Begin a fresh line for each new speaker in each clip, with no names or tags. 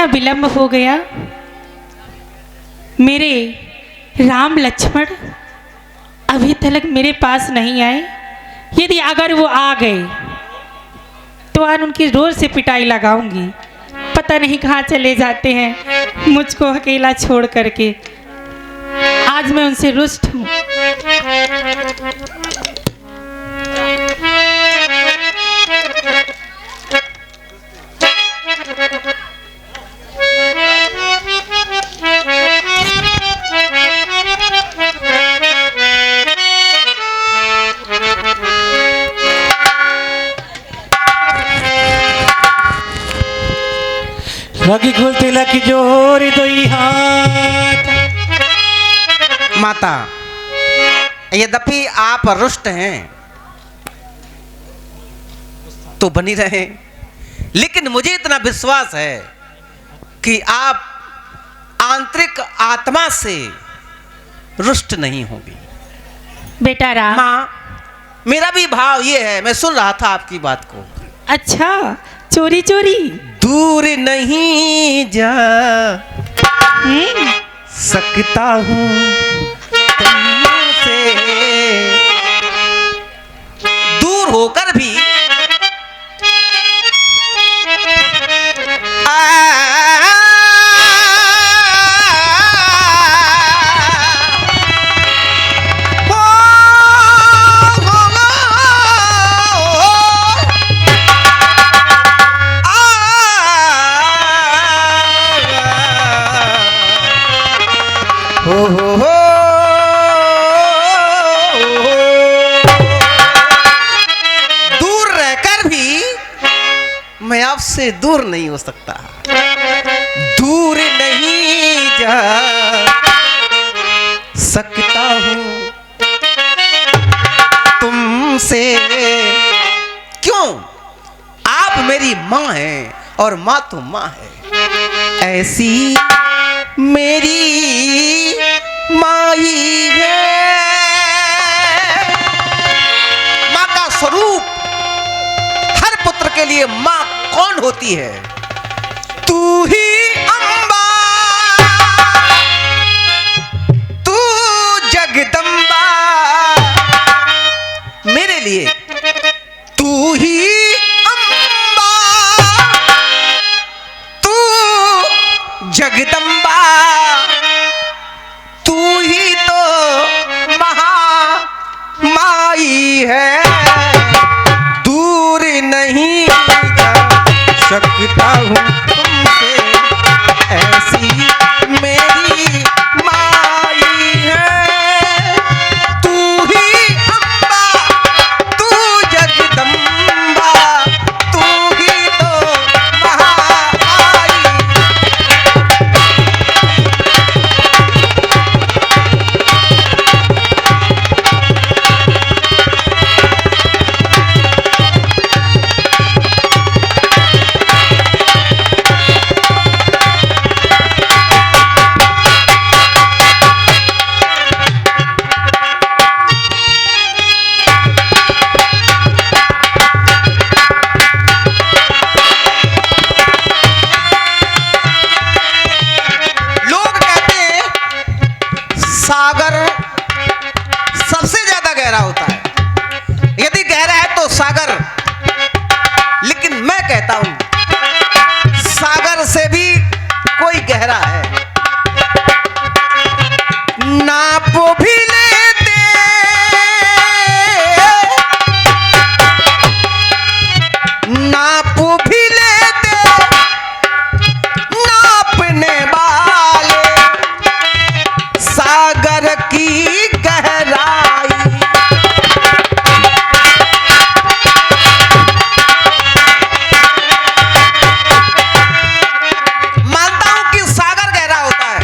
विलंब हो गया। मेरे राम लक्ष्मण अभी तक मेरे पास नहीं आए। यदि अगर वो आ गए तो आज उनकी जोर से पिटाई लगाऊंगी। पता नहीं कहाँ चले जाते हैं मुझको अकेला छोड़ करके। आज मैं उनसे रुष्ट हूँ।
लगी खुल तिलक जोरी दोई हाथ।
माता, यद्यपि आप रुष्ट हैं तो बनी रहे, लेकिन मुझे इतना विश्वास है कि आप आंतरिक आत्मा से रुष्ट नहीं होंगी।
बेटा राम।
माँ, मेरा भी भाव ये है, मैं सुन रहा था आपकी बात को।
अच्छा, चोरी चोरी
दूर नहीं जा सकता हूँ तुमसे, दूर होकर भी दूर रहकर भी मैं आपसे दूर नहीं हो सकता। दूर नहीं जा सकता हूँ तुमसे। क्यों? आप मेरी माँ हैं और माँ तो माँ है। ऐसी मेरी माँ ही है। माँ का स्वरूप, हर पुत्र के लिए माँ कौन होती है? तू ही अम्बा, तू जगदम्बा, मेरे लिए तू ही अम्बा, तू जगदम्बा, तू ही तो महामाई है। दूर नहीं जा सकता हूँ तुमसे, ऐसी मेरी माई है। तू ही अम्बा, तू जगदम्बा, तू ही तो महामाई। सागर सबसे ज्यादा गहरा होता है। यदि गहरा है तो सागर, लेकिन मैं कहता हूं सागर से भी कोई गहरा है। नाप भी लेते, नाप भी लेते नापने वाले सागर की गहराई। मानता हूं कि सागर गहरा होता है,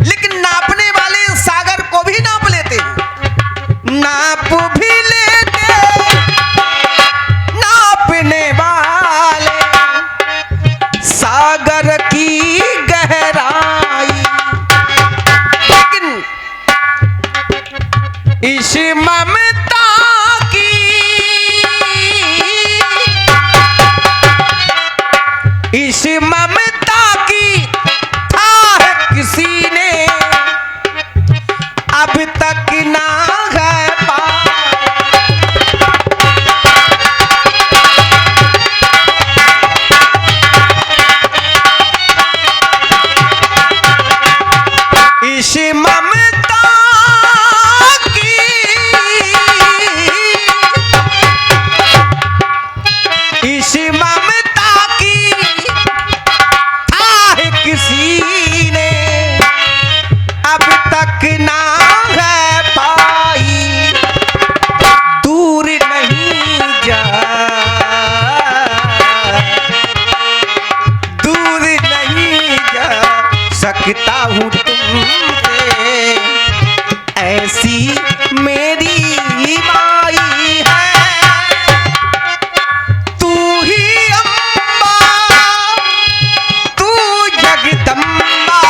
लेकिन नापने वाले सागर को भी नाप लेते हैं। नाप भी लेते नापने वाले सागर की गहराई। इस ममता की, इस ममता ममता की था है किसी ने अब तक ना है इस ममता की इस ममता की आह किसी ने अब तक ना है पाई दूर नहीं जा दूर नहीं जा सकता हूँ तुमसे ऐसी मेरी माई है तू ही अम्बा तू जगदम्बा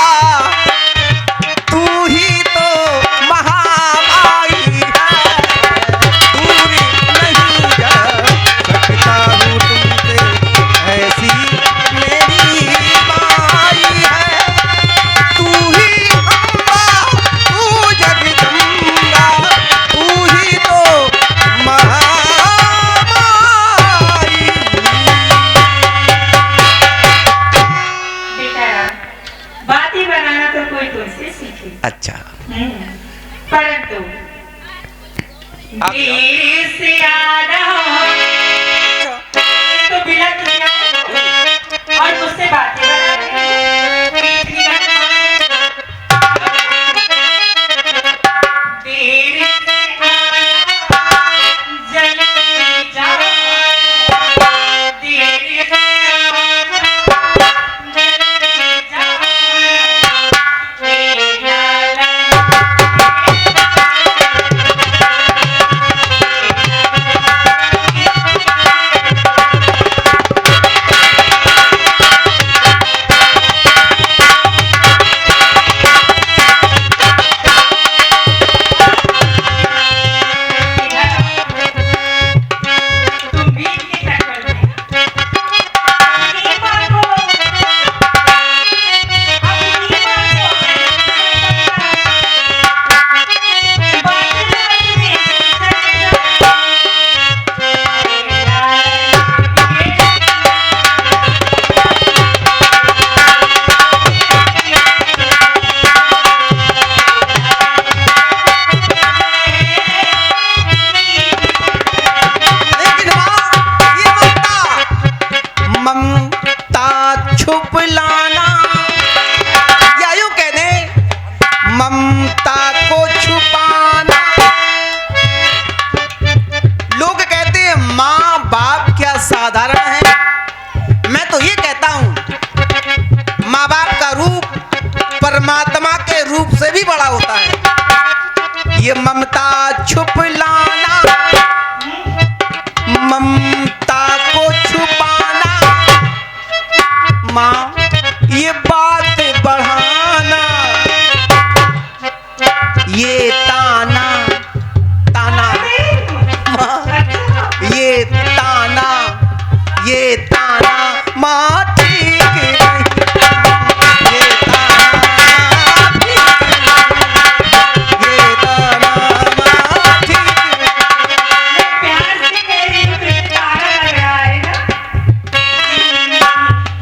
तू ही तो महामाई है दूर नहीं जा सकता हूँ तुमसे ऐसी मेरी माई है तू ही अम्बा तू जगदम्बा तू ही तो महामाई
बेटा राम, बातें बनाना तो कोई तुमसे सीखे,
अच्छा
परंतु
आप
देर से आना तो बिलक गया और मुझसे बातें बना रहे इतनी देर से आना जल्दी जाओ देर से आना जल्दी जाओ तुम भी इनके चक्कर में अपनी माँ को
लेकिन ये ममता छुप लाना या यूं कह दे ममता को छुपाना लोग कहते हैं माँ बाप क्या साधारण है मैं तो ये कहता हूं माँ बाप का रूप परमात्मा के रूप से भी बड़ा होता है ये ममता छुप लाना ममता को छुपाना माँ ये बात बढ़ाना ये ताना ताना माँ ये ताना माँ ठीक नहीं ये ताना ठीक नहीं ये ताना माँ ठीक नहीं
प्यार से कह रही हूँ तुझे तारा लग रहा है ना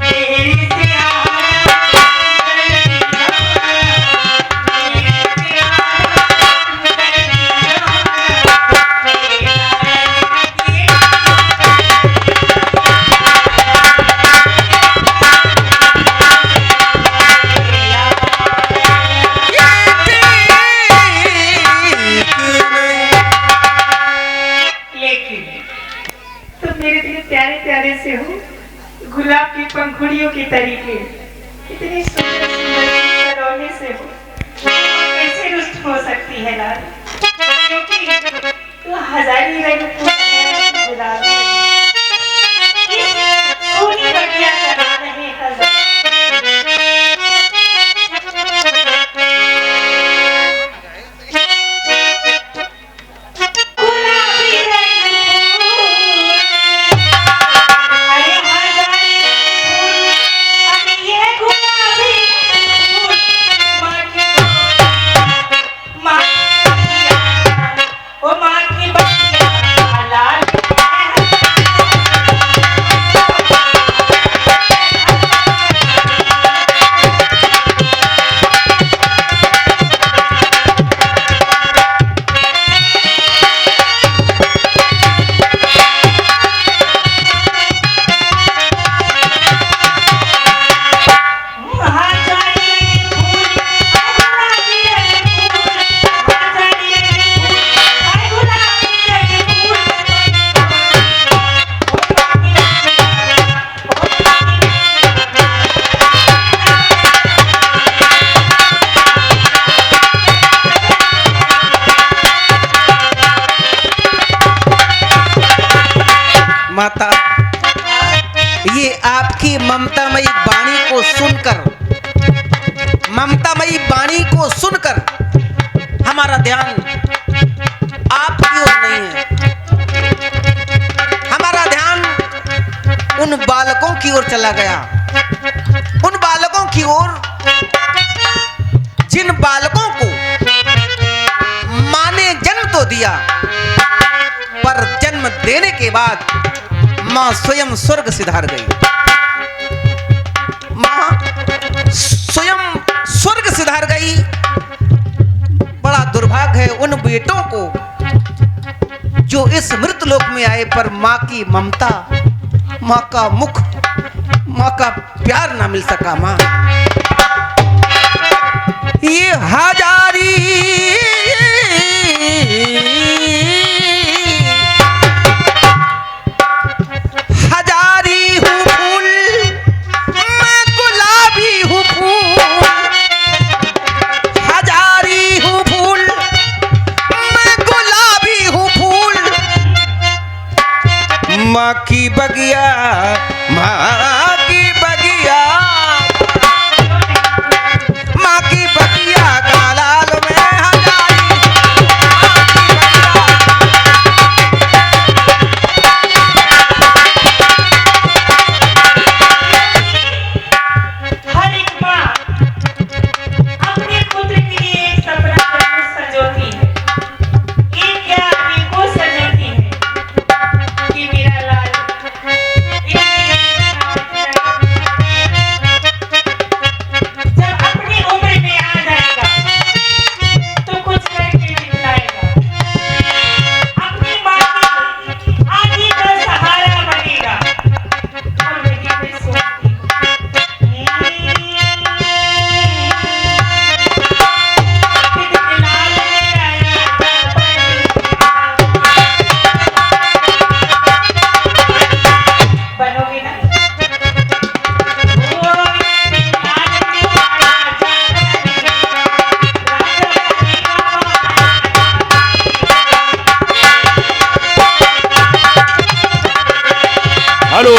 देर से आना जल्दी जाओ देर से आना जल्दी लेकिन तुम मेरे इतने प्यारे प्यारे से हो गुलाब की पंखुड़ियों की तरीके इतनी सुंदर सुंदर सलोने से हो कैसे रुष्ट हो सकती है लाल क्योंकि तू हजारी रंग गुलाब सोनी बगिया करा रहे हजार गुलाबी रंग फूल, अरे हजारी फूल, अरे
ध्यान आपकी ओर नहीं है। हमारा ध्यान उन बालकों की ओर चला गया, उन बालकों की ओर जिन बालकों को माँ ने जन्म तो दिया, पर जन्म देने के बाद माँ स्वयं स्वर्ग सिधार गई। माँ स्वयं स्वर्ग सिधार गई। बड़ा दुर्भाग्य है उन बेटों को जो इस मृत लोक में आए, पर माँ की ममता, माँ का मुख, माँ का प्यार ना मिल सका। माँ ये हजारी हूँ फूल, मैं गुलाबी हूँ फूल, हजारी हूँ फूल, मैं गुलाबी हूँ फूल। माँ की बगिया, माँ की बगिया, माँ की बगिया का लाल में हजारी।
हर एक माँ अपने पुत्र के लिए एक सपना जरूर संजोती है। एक क्या अनेकों संजोती है कि मेरा लाल जब अपनी उम्र में आ जाएगा तो कुछ करके दिखलाएगा, अपनी माँ की आगे का सहारा बनेगा। और वही मैं सोचती हूँ, बनोगे ना?
हेलो,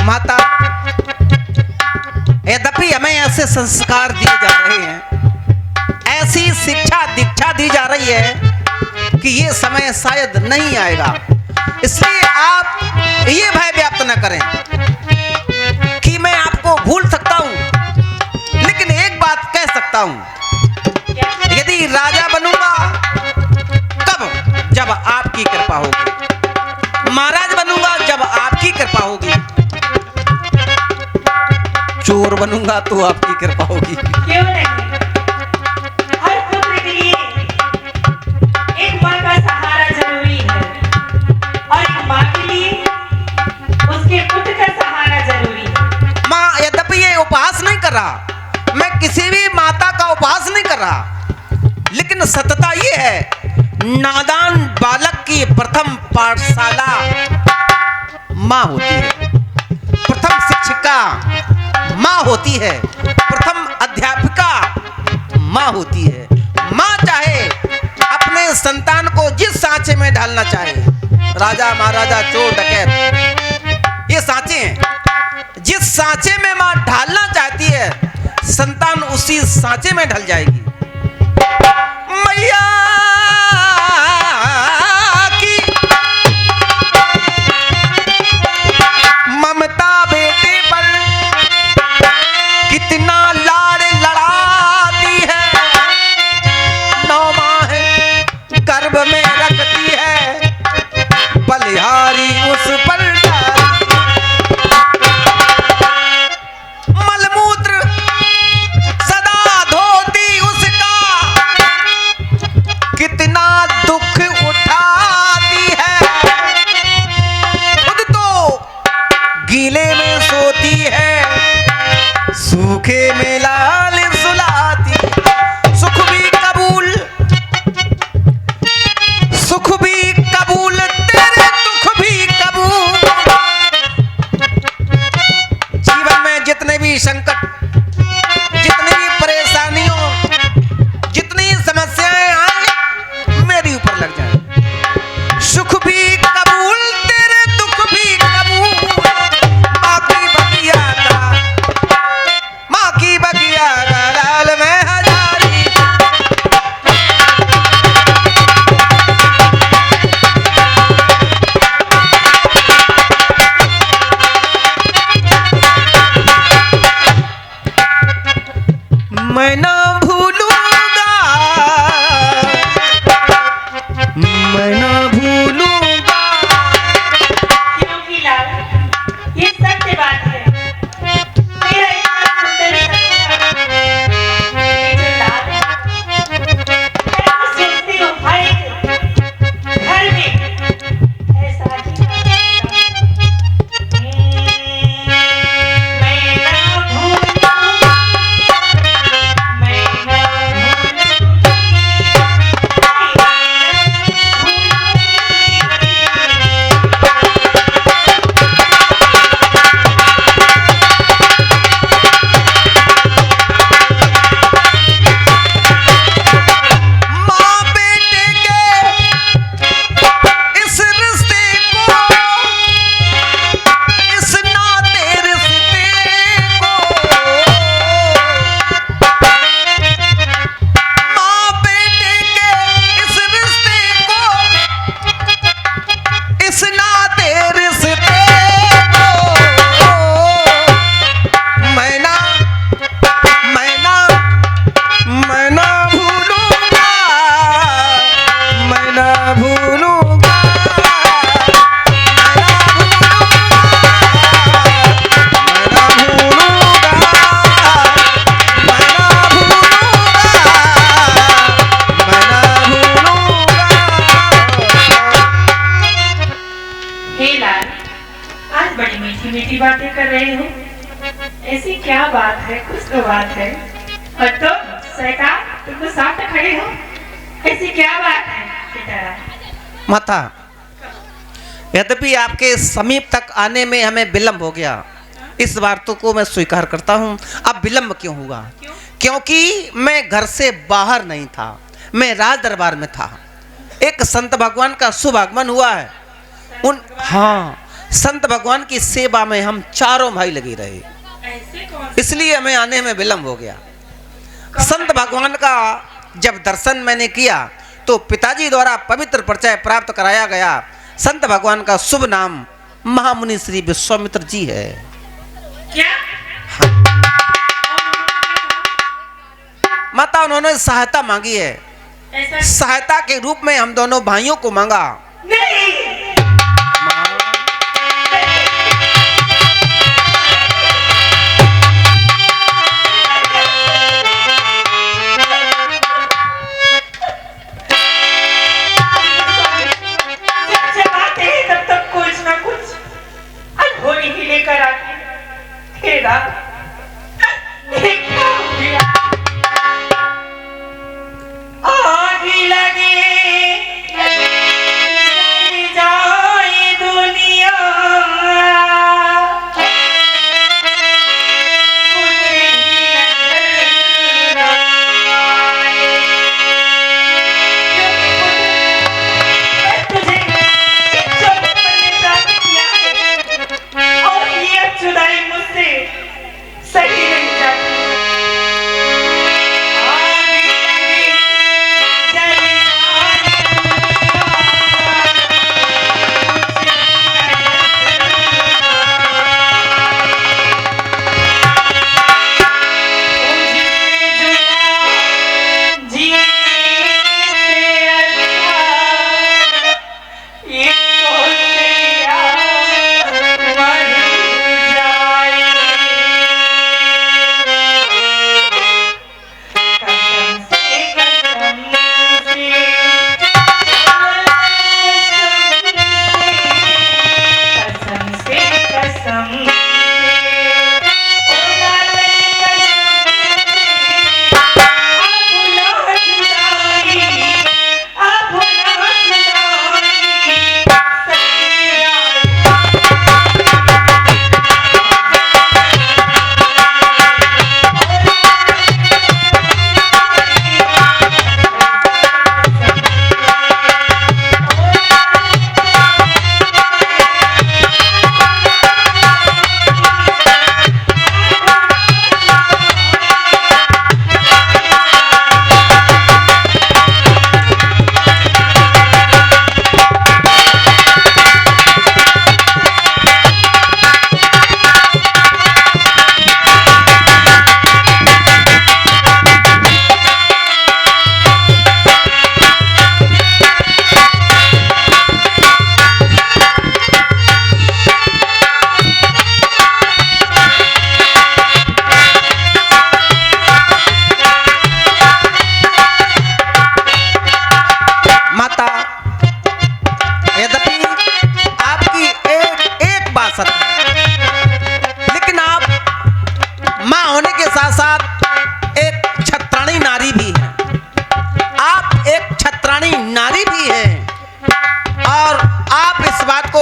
माता, यद्यपि हमें ऐसे संस्कार दिए जा रहे हैं, ऐसी शिक्षा दीक्षा दी जा रही है कि ये समय शायद नहीं आएगा। इसलिए आप ये भय व्याप्त न करें कि मैं आपको भूल सकता हूं, लेकिन एक बात कह सकता हूं, यदि राजा बनूंगा कब? जब आपकी कृपा होगी। महाराज बनूंगा जब आपकी कृपा होगी। चोर बनूंगा तो आपकी कृपा होगी।
क्यों नहीं? हर पुत्र के लिए एक माँ का सहारा जरूरी है, और एक माँ के लिए उसके पुत्र का सहारा जरूरी है।
माँ यद्यपि ये उपहास नहीं कर रहा, मैं किसी भी माता का उपहास नहीं कर रहा, लेकिन सत्यता ये है, नादान बालक की प्रथम पाठशाला माँ होती है, प्रथम शिक्षिका माँ होती है, प्रथम अध्यापिका माँ होती है। माँ चाहे अपने संतान को जिस सांचे में ढालना चाहे, राजा महाराजा चोर डकैत ये सांचे हैं, जिस सांचे में माँ ढालना चाहती है संतान उसी सांचे में ढल जाएगी। मैया की ममता बेटे पर कितना लाड़ लड़ाती है, 9 माह गर्भ में रखती है, बलिहारी उस पर मलमूत्र सदा धोती उसका,
क्या बात है, कुछ तो बात है। और तुम सरकार, तुम तो साथ खड़े हो, ऐसी क्या बात है बेचारा?
माता, यद्यपि आपके समीप तक आने में हमें विलंब हो गया, इस बातों को मैं स्वीकार करता हूँ। अब विलंब क्यों हुआ? क्योंकि मैं घर से बाहर नहीं था, मैं राज दरबार में था। एक संत भगवान का शुभ आगमन हुआ है। संत भगवान की सेवा में हम चारों भाई लगे रहे, इसलिए हमें आने में विलंब हो गया। संत भगवान का जब दर्शन मैंने किया तो पिताजी द्वारा पवित्र परिचय प्राप्त कराया गया। संत भगवान का शुभ नाम महामुनि श्री विश्वामित्र जी है।
क्या?
माता, उन्होंने सहायता मांगी है। सहायता के रूप में हम दोनों भाइयों को मांगा।
नहीं।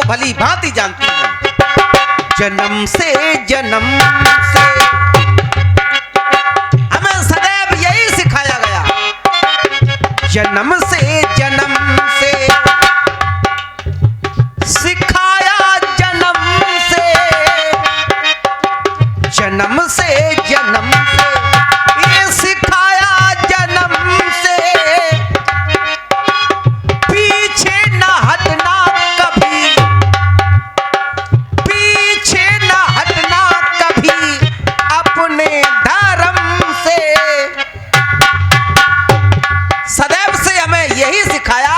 भली भांति जानती हैं। जन्म से हमें सदैव यही सिखाया गया, जन्म से सिखाया, जन्म से ये सिखाया, जन्म से पीछे न हटना कभी, पीछे न हटना कभी अपने धर्म से। सदैव से हमें यही सिखाया,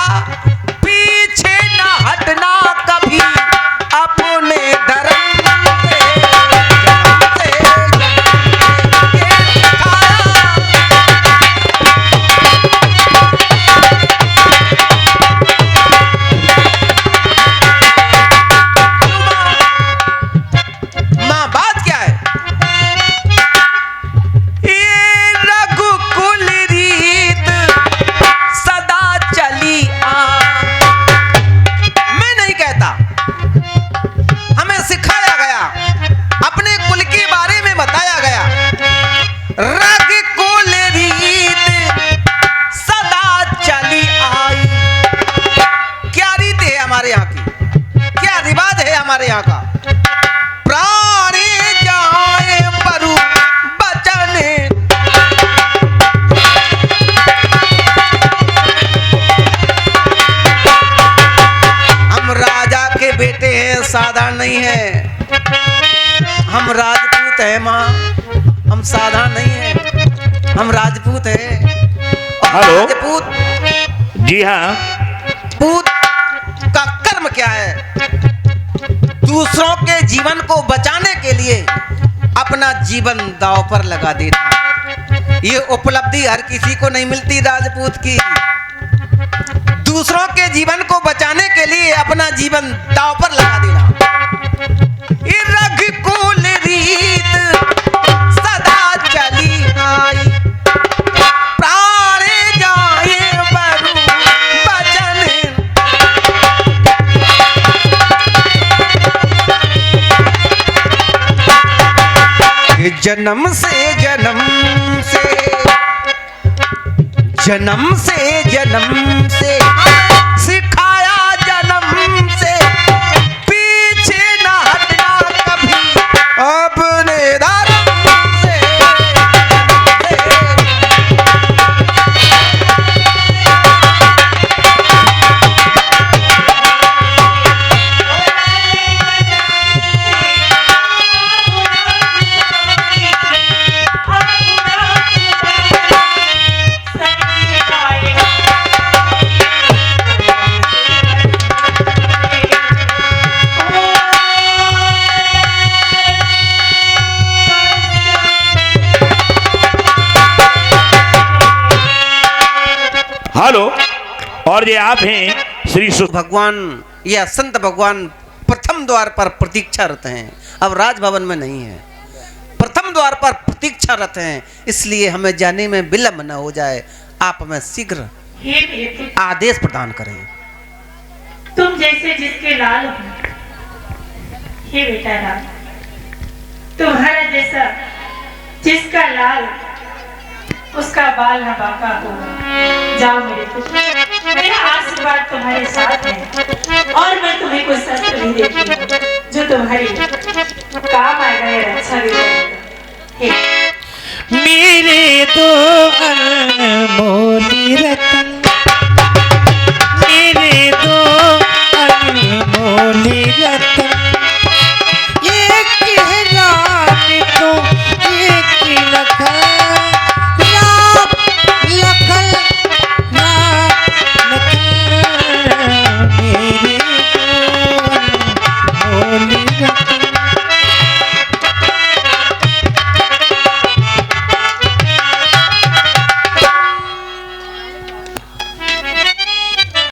नहीं है। हम राजपूत हैं माँ, हम साधारण नहीं हैं, हम राजपूत हैं। और
हेलो।
राजपूत
जी हाँ।
पूत का कर्म क्या है? दूसरों के जीवन को बचाने के लिए अपना जीवन दांव पर लगा देना। ये उपलब्धि हर किसी को नहीं मिलती राजपूत की। दूसरों के जीवन को बचाने के लिए अपना जीवन दांव पर लगा देना। ये रघुकुल रीत सदा चली आई, प्राण जाए बरु बचन। ये जन्म से जन्म से सिखाया जन्म से, पीछे न हटना कभी अपने धर्म से।
हेलो। और ये आप हैं श्री
भगवान या संत भगवान प्रथम द्वार पर प्रतीक्षारत हैं, अब राजभवन में नहीं है। प्रथम द्वार पर प्रतीक्षारत हैं, इसलिए हमें जाने में विलंब न हो जाए। आप हमें शीघ्र
हे बेटे,
आदेश प्रदान करें।
तुम जैसे जिसके लाल हो, हे बेटा राम, तुम्हारा जैसा जिसका लाल उसका बाल न बाका होगा। जाओ मेरे पुत्र, मेरा आशीर्वाद तुम्हारे साथ है और मैं तुम्हें कोई शस्त्र नहीं देती हूँ जो तुम्हारे काम आएगा या रक्षा भी करेगा।
मेरे दो अनमोल